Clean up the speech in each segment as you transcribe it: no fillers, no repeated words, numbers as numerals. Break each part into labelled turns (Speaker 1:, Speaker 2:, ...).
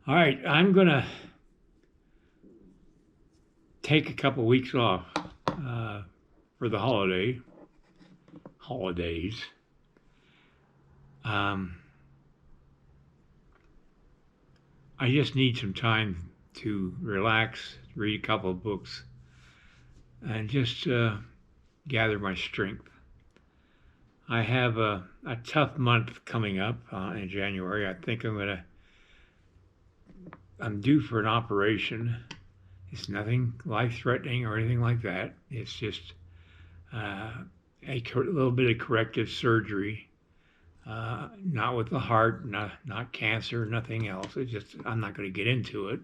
Speaker 1: All right, I'm gonna take a couple weeks off for the holidays. Um, I just need some time to relax, read a couple of books, and just gather my strength. I have a tough month coming up in January. I think I'm due for an operation. It's nothing life-threatening or anything like that. It's just uh, a little bit of corrective surgery. Not with the heart, not cancer, nothing else. It's just I'm not going to get into it,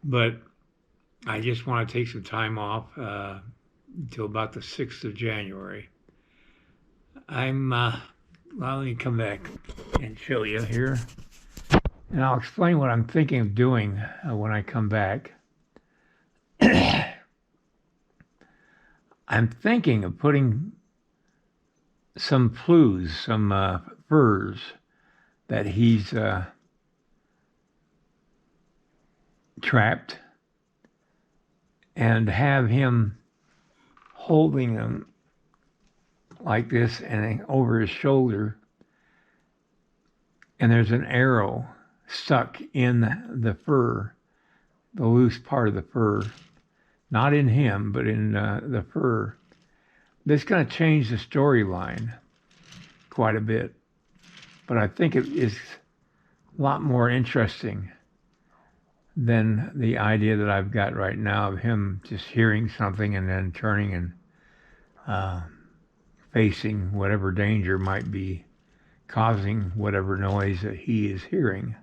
Speaker 1: but I just want to take some time off until about the 6th of January. Well, let me come back and show you here, and I'll explain what I'm thinking of doing when I come back. I'm thinking of putting some flues, some furs that he's trapped, and have him holding them like this and over his shoulder, and there's an arrow stuck in the fur, the loose part of the fur, not in him, but in the fur. This is going to change the storyline quite a bit, but I think it is a lot more interesting than the idea that I've got right now of him just hearing something and then turning and facing whatever danger might be causing whatever noise that he is hearing.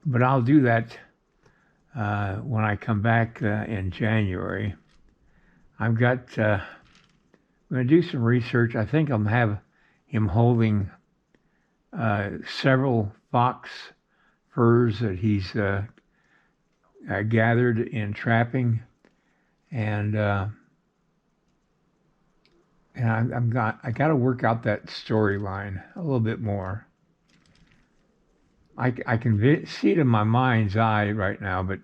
Speaker 1: But I'll do that when I come back in January. I'm going to do some research. I think I'll have him holding several fox furs that he's gathered in trapping, and I got to work out that storyline a little bit more. I can see it in my mind's eye right now, but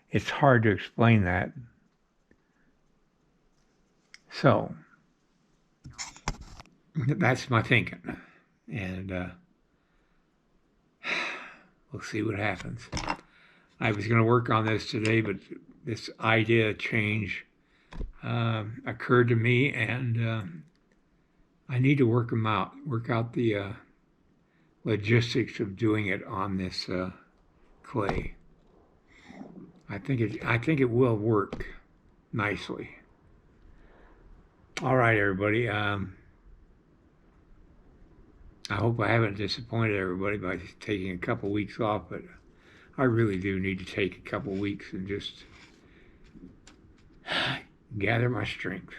Speaker 1: it's hard to explain that. So that's my thinking, and we'll see what happens. I was going to work on this today, but this idea change occurred to me, and I need to work out the logistics of doing it on this clay. I think it will work nicely. All right, everybody. I hope I haven't disappointed everybody by taking a couple weeks off, but I really do need to take a couple weeks and just gather my strength.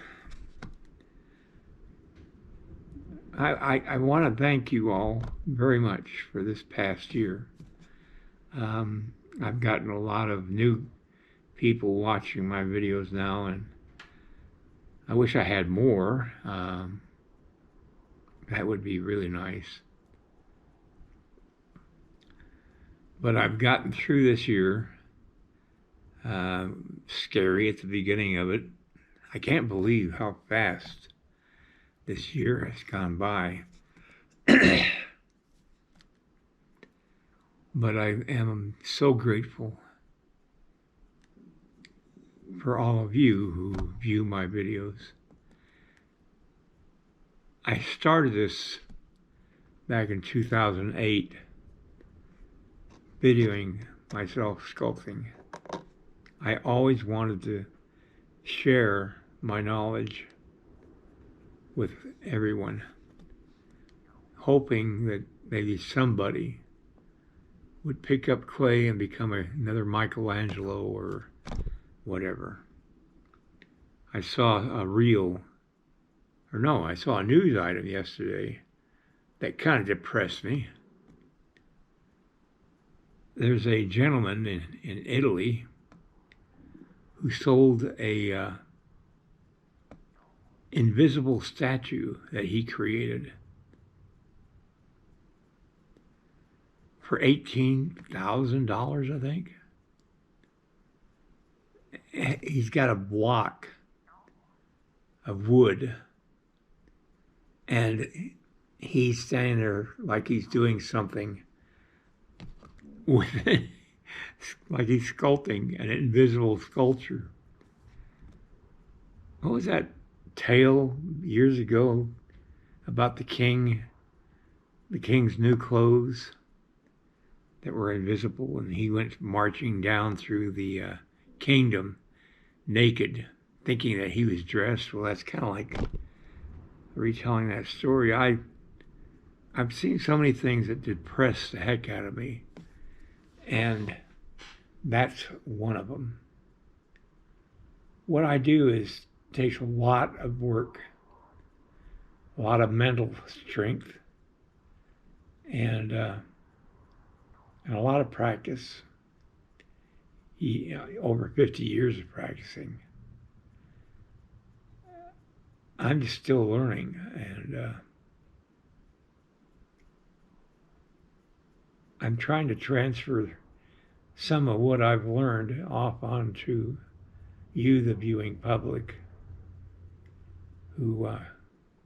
Speaker 1: I want to thank you all very much for this past year. I've gotten a lot of new people watching my videos now, and I wish I had more. That would be really nice. But I've gotten through this year. Scary at the beginning of it. I can't believe how fast this year has gone by. But I am so grateful for all of you who view my videos. I started this back in 2008, videoing myself sculpting. I always wanted to share my knowledge with everyone, hoping that maybe somebody would pick up clay and become another Michelangelo or whatever. I saw a news item yesterday that kind of depressed me. There's a gentleman in Italy who sold a invisible statue that he created. for $18,000, I think. He's got a block of wood, and he's standing there like he's doing something with it, like he's sculpting an invisible sculpture. What was that tale years ago about the king's new clothes that were invisible, and he went marching down through the kingdom naked, thinking that he was dressed? Well, that's kind of like retelling that story. I've seen so many things that depress the heck out of me, and that's one of them. What I do is takes a lot of work, a lot of mental strength, and a lot of practice. Over 50 years of practicing. I'm just still learning, and I'm trying to transfer some of what I've learned off onto you, the viewing public, who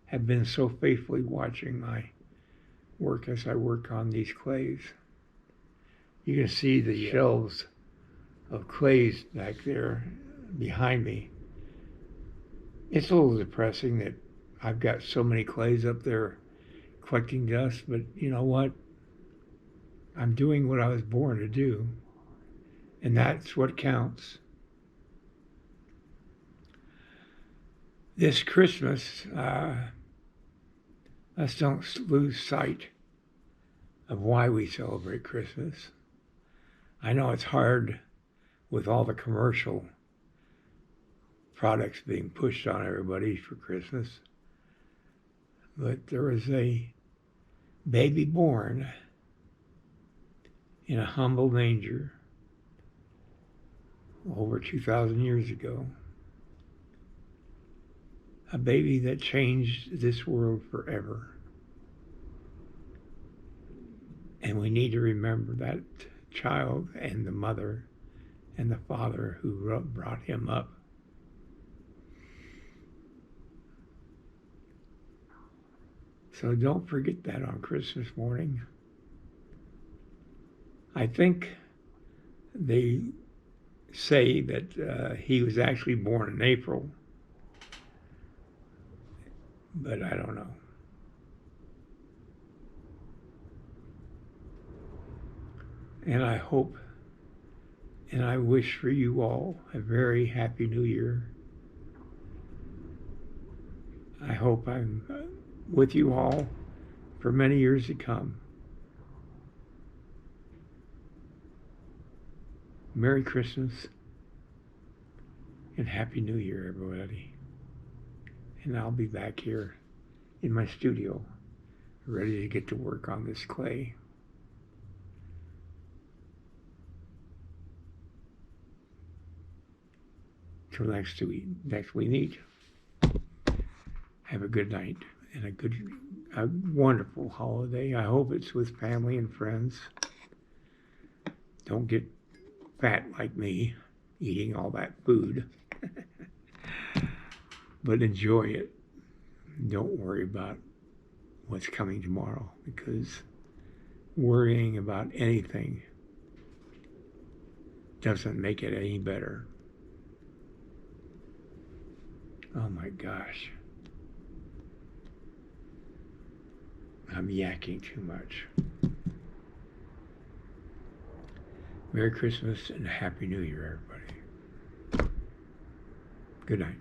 Speaker 1: have been so faithfully watching my work as I work on these clays. You can see the shelves of clays back there behind me. It's a little depressing that I've got so many clays up there collecting dust, but you know what? I'm doing what I was born to do, and that's what counts. This Christmas, let's don't lose sight of why we celebrate Christmas. I know it's hard with all the commercial products being pushed on everybody for Christmas. But there was a baby born in a humble manger over 2,000 years ago. A baby that changed this world forever. And we need to remember that child and the mother and the father who brought him up. So don't forget that on Christmas morning. I think they say that he was actually born in April, but I don't know. And I hope and I wish for you all a very happy New Year. I hope I'm with you all for many years to come. Merry Christmas and Happy New Year, everybody. And I'll be back here in my studio, ready to get to work on this clay. Till next we meet. Have a good night and a wonderful holiday. I hope it's with family and friends. Don't get fat like me, eating all that food. But enjoy it. Don't worry about what's coming tomorrow, because worrying about anything doesn't make it any better. Oh my gosh. I'm yakking too much. Merry Christmas and a Happy New Year, everybody. Good night.